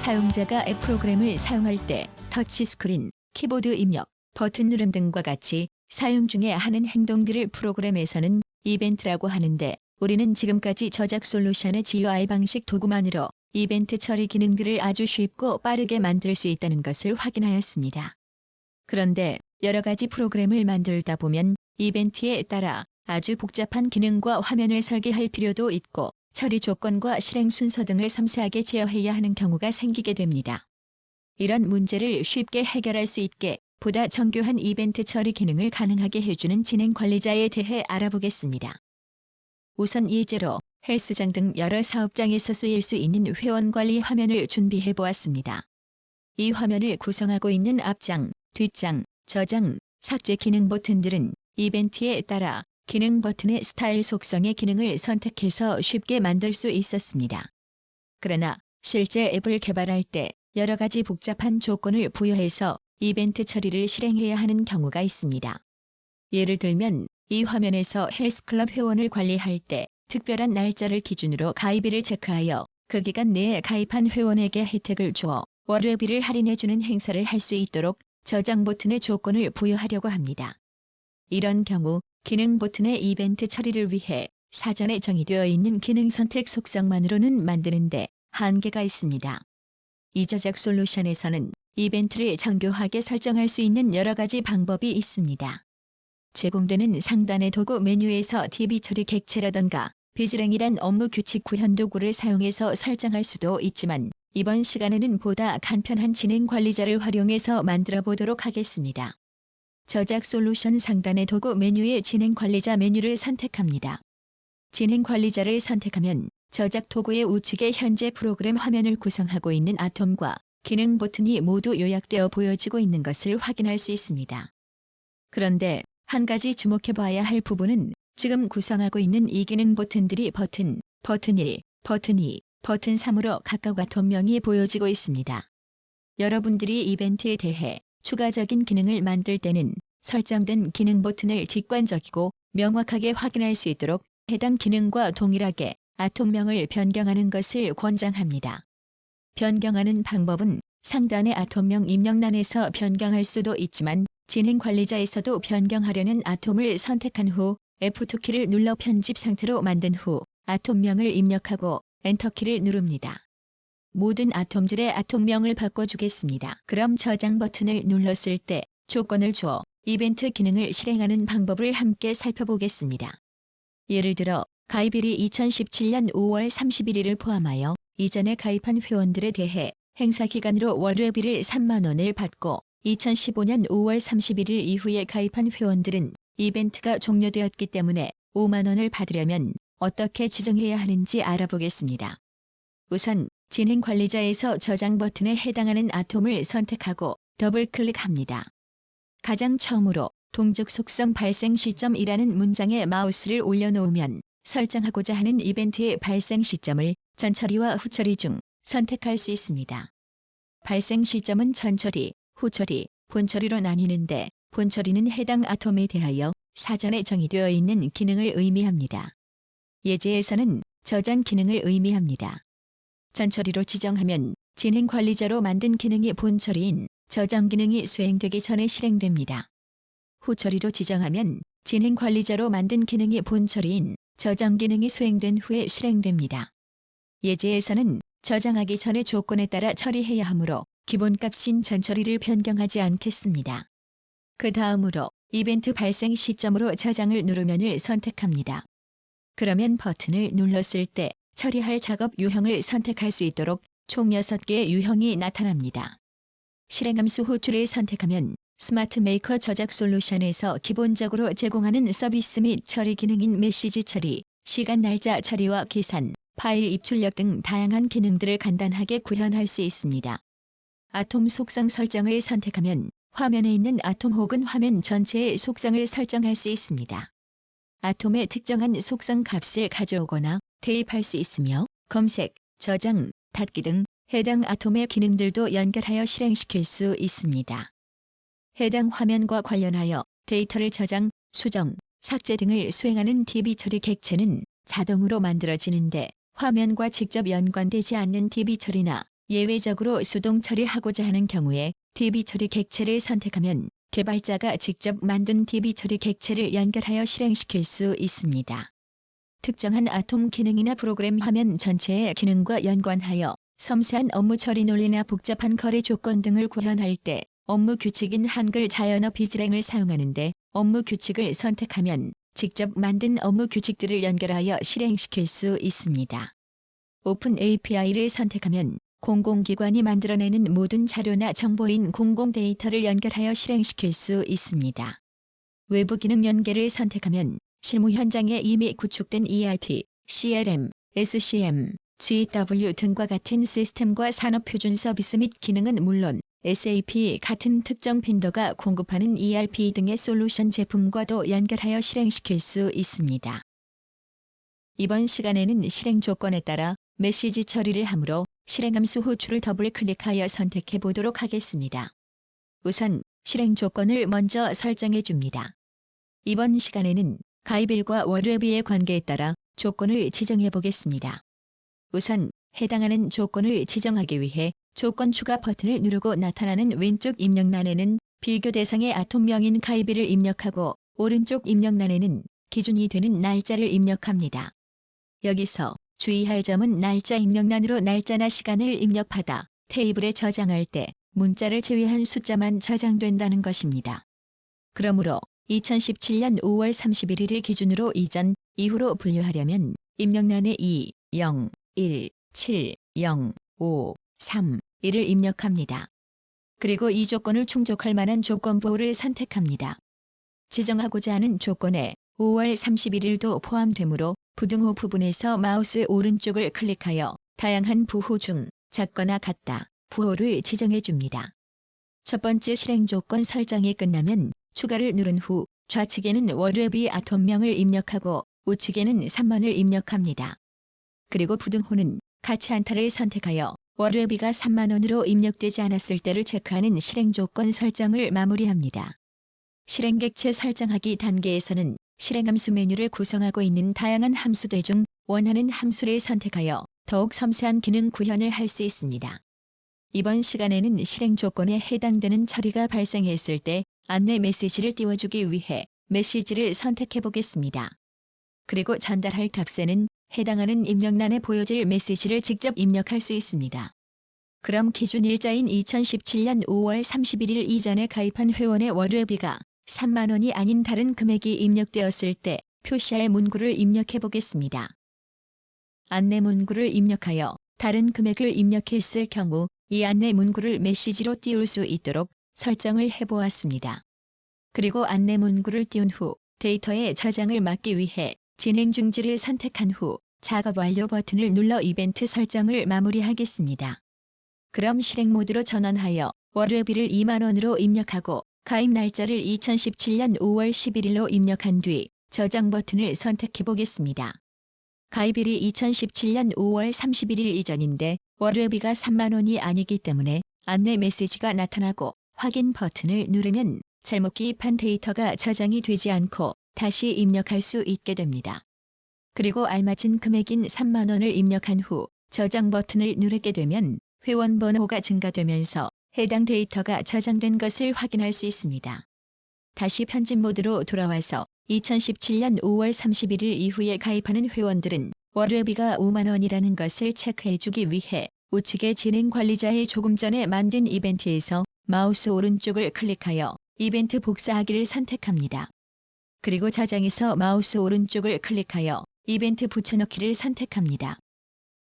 사용자가 앱 프로그램을 사용할 때 터치스크린, 키보드 입력, 버튼 누름 등과 같이 사용 중에 하는 행동들을 프로그램에서는 이벤트라고 하는데, 우리는 지금까지 저작 솔루션의 GUI 방식 도구만으로 이벤트 처리 기능들을 아주 쉽고 빠르게 만들 수 있다는 것을 확인하였습니다. 그런데 여러 가지 프로그램을 만들다 보면 이벤트에 따라 아주 복잡한 기능과 화면을 설계할 필요도 있고 처리 조건과 실행 순서 등을 섬세하게 제어해야 하는 경우가 생기게 됩니다. 이런 문제를 쉽게 해결할 수 있게 보다 정교한 이벤트 처리 기능을 가능하게 해주는 진행 관리자에 대해 알아보겠습니다. 우선 예제로 헬스장 등 여러 사업장에서 쓰일 수 있는 회원 관리 화면을 준비해 보았습니다. 이 화면을 구성하고 있는 앞장, 뒷장, 저장, 삭제 기능 버튼들은 이벤트에 따라 기능 버튼의 스타일 속성의 기능을 선택해서 쉽게 만들 수 있었습니다. 그러나 실제 앱을 개발할 때 여러 가지 복잡한 조건을 부여해서 이벤트 처리를 실행해야 하는 경우가 있습니다. 예를 들면 이 화면에서 헬스클럽 회원을 관리할 때 특별한 날짜를 기준으로 가입일을 체크하여 그 기간 내에 가입한 회원에게 혜택을 주어 월요비를 할인해주는 행사를 할 수 있도록 저장 버튼의 조건을 부여하려고 합니다. 이런 경우 기능 버튼의 이벤트 처리를 위해 사전에 정의되어 있는 기능 선택 속성만으로는 만드는데 한계가 있습니다. 이 저작 솔루션에서는 이벤트를 정교하게 설정할 수 있는 여러 가지 방법이 있습니다. 제공되는 상단의 도구 메뉴에서 DB 처리 객체라던가 비즈랭이란 업무 규칙 구현 도구를 사용해서 설정할 수도 있지만 이번 시간에는 보다 간편한 진행 관리자를 활용해서 만들어 보도록 하겠습니다. 저작 솔루션 상단의 도구 메뉴의 진행 관리자 메뉴를 선택합니다. 진행 관리자를 선택하면 저작 도구의 우측에 현재 프로그램 화면을 구성하고 있는 아톰과 기능 버튼이 모두 요약되어 보여지고 있는 것을 확인할 수 있습니다. 그런데 한 가지 주목해 봐야 할 부분은 지금 구성하고 있는 이 기능 버튼들이 버튼 1, 버튼 2, 버튼 3으로 각각 아톰명이 보여지고 있습니다. 여러분들이 이벤트에 대해 추가적인 기능을 만들 때는 설정된 기능 버튼을 직관적이고 명확하게 확인할 수 있도록 해당 기능과 동일하게 아톰명을 변경하는 것을 권장합니다. 변경하는 방법은 상단의 아톰명 입력란에서 변경할 수도 있지만 진행 관리자에서도 변경하려는 아톰을 선택한 후 F2키를 눌러 편집 상태로 만든 후 아톰명을 입력하고 엔터키를 누릅니다. 모든 아톰들의 아톰명을 바꿔주겠습니다. 그럼 저장 버튼을 눌렀을 때 조건을 주어 이벤트 기능을 실행하는 방법을 함께 살펴보겠습니다. 예를 들어 가입일이 2017년 5월 31일을 포함하여 이전에 가입한 회원들에 대해 행사 기간으로 월요비를 3만 원을 받고 2015년 5월 31일 이후에 가입한 회원들은 이벤트가 종료되었기 때문에 5만 원을 받으려면 어떻게 지정해야 하는지 알아보겠습니다. 우선 진행 관리자에서 저장 버튼에 해당하는 아톰을 선택하고 더블 클릭합니다. 가장 처음으로 동적 속성 발생 시점이라는 문장에 마우스를 올려놓으면 설정하고자 하는 이벤트의 발생 시점을 전처리와 후처리 중 선택할 수 있습니다. 발생 시점은 전처리, 후처리, 본처리로 나뉘는데 본처리는 해당 아톰에 대하여 사전에 정의되어 있는 기능을 의미합니다. 예제에서는 저장 기능을 의미합니다. 전처리로 지정하면 진행 관리자로 만든 기능이 본처리인 저장 기능이 수행되기 전에 실행됩니다. 후처리로 지정하면 진행 관리자로 만든 기능이 본처리인 저장 기능이 수행된 후에 실행됩니다. 예제에서는 저장하기 전의 조건에 따라 처리해야 하므로 기본값인 전처리를 변경하지 않겠습니다. 그 다음으로 이벤트 발생 시점으로 저장을 누르면을 선택합니다. 그러면 버튼을 눌렀을 때 처리할 작업 유형을 선택할 수 있도록 총 6개의 유형이 나타납니다. 실행함수 후출을 선택하면 스마트 메이커 저작 솔루션에서 기본적으로 제공하는 서비스 및 처리 기능인 메시지 처리, 시간 날짜 처리와 계산, 파일 입출력 등 다양한 기능들을 간단하게 구현할 수 있습니다. 아톰 속성 설정을 선택하면 화면에 있는 아톰 혹은 화면 전체의 속성을 설정할 수 있습니다. 아톰의 특정한 속성 값을 가져오거나 대입할 수 있으며 검색, 저장, 닫기 등 해당 아톰의 기능들도 연결하여 실행시킬 수 있습니다. 해당 화면과 관련하여 데이터를 저장, 수정, 삭제 등을 수행하는 DB 처리 객체는 자동으로 만들어지는데 화면과 직접 연관되지 않는 DB 처리나 예외적으로 수동 처리하고자 하는 경우에 DB 처리 객체를 선택하면 개발자가 직접 만든 DB 처리 객체를 연결하여 실행시킬 수 있습니다. 특정한 아톰 기능이나 프로그램 화면 전체의 기능과 연관하여 섬세한 업무 처리 논리나 복잡한 거래 조건 등을 구현할 때 업무 규칙인 한글 자연어 비즈랭을 사용하는데 업무 규칙을 선택하면 직접 만든 업무 규칙들을 연결하여 실행시킬 수 있습니다. 오픈 API를 선택하면 공공기관이 만들어내는 모든 자료나 정보인 공공 데이터를 연결하여 실행시킬 수 있습니다. 외부 기능 연계를 선택하면 실무 현장에 이미 구축된 ERP, CRM, SCM, GW 등과 같은 시스템과 산업표준 서비스 및 기능은 물론 SAP 같은 특정 벤더가 공급하는 ERP 등의 솔루션 제품과도 연결하여 실행시킬 수 있습니다. 이번 시간에는 실행 조건에 따라 메시지 처리를 하므로 실행함수 호출을 더블 클릭하여 선택해 보도록 하겠습니다. 우선 실행 조건을 먼저 설정해 줍니다. 이번 시간에는 가입일과 월회비의 관계에 따라 조건을 지정해 보겠습니다. 우선 해당하는 조건을 지정하기 위해 조건 추가 버튼을 누르고 나타나는 왼쪽 입력란에는 비교 대상의 아톰명인 가입일을 입력하고 오른쪽 입력란에는 기준이 되는 날짜를 입력합니다. 여기서 주의할 점은 날짜 입력란으로 날짜나 시간을 입력받아 테이블에 저장할 때 문자를 제외한 숫자만 저장된다는 것입니다. 그러므로 2017년 5월 31일을 기준으로 이전, 이후로 분류하려면 입력란에 2, 0, 1, 7, 0, 5, 3, 1을 입력합니다. 그리고 이 조건을 충족할 만한 조건부호를 선택합니다. 지정하고자 하는 조건에 5월 31일도 포함되므로 부등호 부분에서 마우스 오른쪽을 클릭하여 다양한 부호 중 작거나 같다 부호를 지정해 줍니다. 첫 번째 실행 조건 설정이 끝나면 추가를 누른 후 좌측에는 월회비 아톰명을 입력하고 우측에는 3만을 입력합니다. 그리고 부등호는 같이 않다를 선택하여 월회비가 3만 원으로 입력되지 않았을 때를 체크하는 실행 조건 설정을 마무리합니다. 실행 객체 설정하기 단계에서는 실행함수 메뉴를 구성하고 있는 다양한 함수들 중 원하는 함수를 선택하여 더욱 섬세한 기능 구현을 할 수 있습니다. 이번 시간에는 실행 조건에 해당되는 처리가 발생했을 때 안내 메시지를 띄워주기 위해 메시지를 선택해 보겠습니다. 그리고 전달할 값에는 해당하는 입력란에 보여질 메시지를 직접 입력할 수 있습니다. 그럼 기준 일자인 2017년 5월 31일 이전에 가입한 회원의 월회비가 3만 원이 아닌 다른 금액이 입력되었을 때 표시할 문구를 입력해 보겠습니다. 안내 문구를 입력하여 다른 금액을 입력했을 경우 이 안내 문구를 메시지로 띄울 수 있도록 설정을 해보았습니다. 그리고 안내 문구를 띄운 후 데이터의 저장을 막기 위해 진행 중지를 선택한 후 작업 완료 버튼을 눌러 이벤트 설정을 마무리하겠습니다. 그럼 실행 모드로 전환하여 월회비를 2만 원으로 입력하고 가입 날짜를 2017년 5월 11일로 입력한 뒤 저장 버튼을 선택해 보겠습니다. 가입일이 2017년 5월 31일 이전인데 월회비가 3만 원이 아니기 때문에 안내 메시지가 나타나고 확인 버튼을 누르면 잘못 기입한 데이터가 저장이 되지 않고 다시 입력할 수 있게 됩니다. 그리고 알맞은 금액인 3만 원을 입력한 후 저장 버튼을 누르게 되면 회원 번호가 증가되면서 해당 데이터가 저장된 것을 확인할 수 있습니다. 다시 편집 모드로 돌아와서 2017년 5월 31일 이후에 가입하는 회원들은 월회비가 5만 원이라는 것을 체크해주기 위해 우측의 진행 관리자의 조금 전에 만든 이벤트에서 마우스 오른쪽을 클릭하여 이벤트 복사하기를 선택합니다. 그리고 저장에서 마우스 오른쪽을 클릭하여 이벤트 붙여넣기를 선택합니다.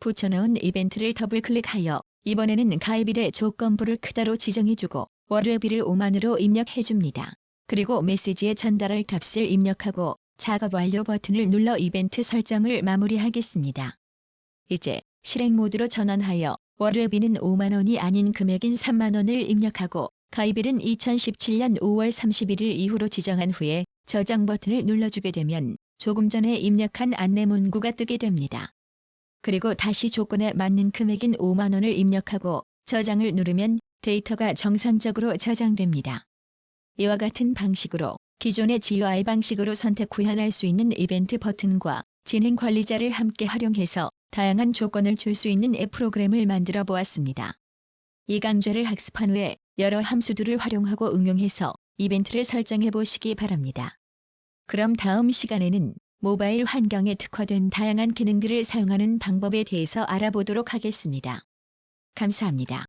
붙여넣은 이벤트를 더블 클릭하여 이번에는 가입일의 조건부를 크다로 지정해주고 월회비를 5만으로 입력해줍니다. 그리고 메시지에 전달할 값을 입력하고 작업 완료 버튼을 눌러 이벤트 설정을 마무리하겠습니다. 이제 실행 모드로 전환하여 월회비는 5만 원이 아닌 금액인 3만 원을 입력하고 가입일은 2017년 5월 31일 이후로 지정한 후에 저장 버튼을 눌러주게 되면 조금 전에 입력한 안내 문구가 뜨게 됩니다. 그리고 다시 조건에 맞는 금액인 5만 원을 입력하고 저장을 누르면 데이터가 정상적으로 저장됩니다. 이와 같은 방식으로 기존의 GUI 방식으로 선택 구현할 수 있는 이벤트 버튼과 진행 관리자를 함께 활용해서 다양한 조건을 줄 수 있는 앱 프로그램을 만들어 보았습니다. 이 강좌를 학습한 후에 여러 함수들을 활용하고 응용해서 이벤트를 설정해 보시기 바랍니다. 그럼 다음 시간에는 모바일 환경에 특화된 다양한 기능들을 사용하는 방법에 대해서 알아보도록 하겠습니다. 감사합니다.